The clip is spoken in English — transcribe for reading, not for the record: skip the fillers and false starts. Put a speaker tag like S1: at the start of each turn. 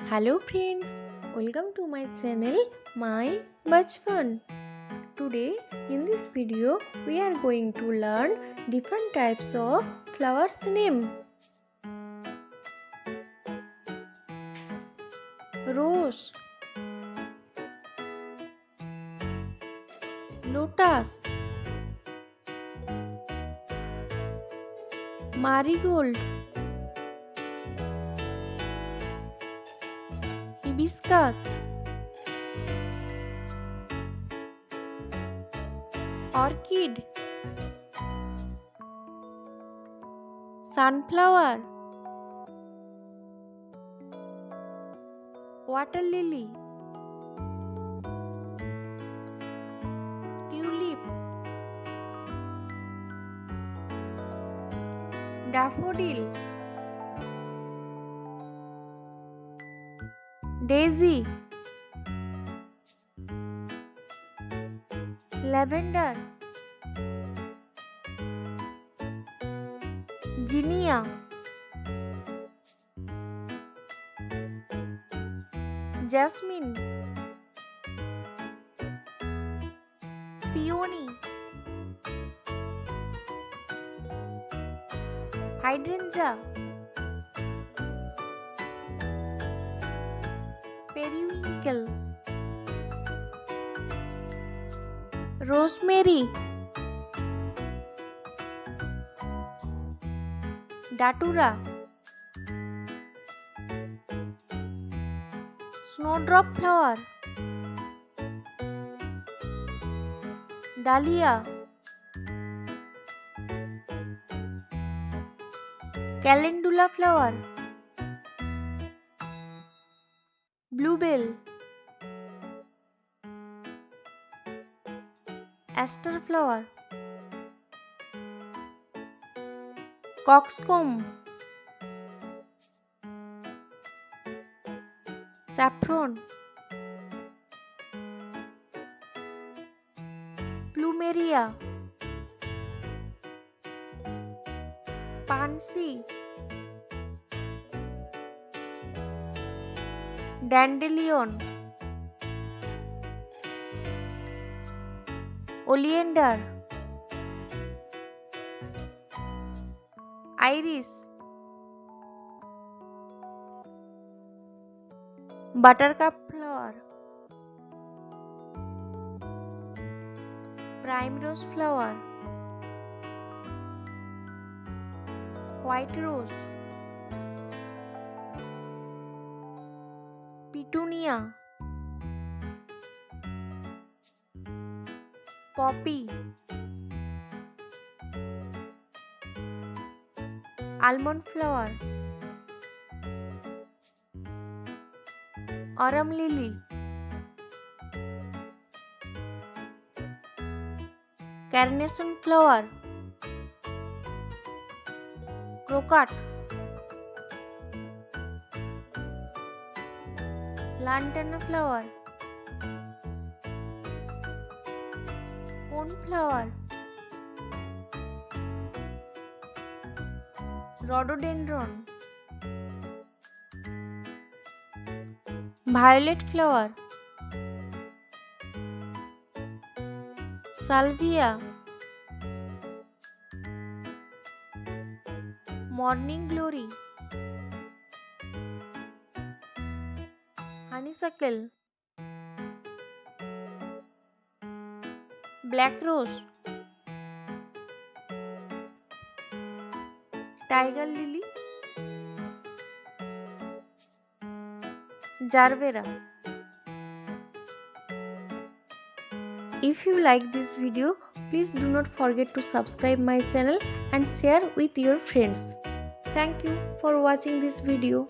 S1: Hello friends, welcome to my channel My Bachpan. Today in this video we are going to learn different types of flowers name. Rose, lotus, marigold, hibiscus, orchid, sunflower, water lily, tulip, daffodil, daisy, lavender, zinnia, jasmine, peony, hydrangea, periwinkle, rosemary, datura, snowdrop flower, dahlia, calendula flower, bluebell, aster flower, coxcomb, saffron, plumeria, pansy, dandelion, oleander, iris, buttercup flower, primrose flower, white rose, petunia, poppy, almond flower, aurum lily, carnation flower, crocus, lantana flower, coneflower, rhododendron, violet flower, salvia, morning glory, honeysuckle, black rose, tiger lily, jarvera. If you like this video, please do not forget to subscribe my channel and share with your friends. Thank you for watching this video.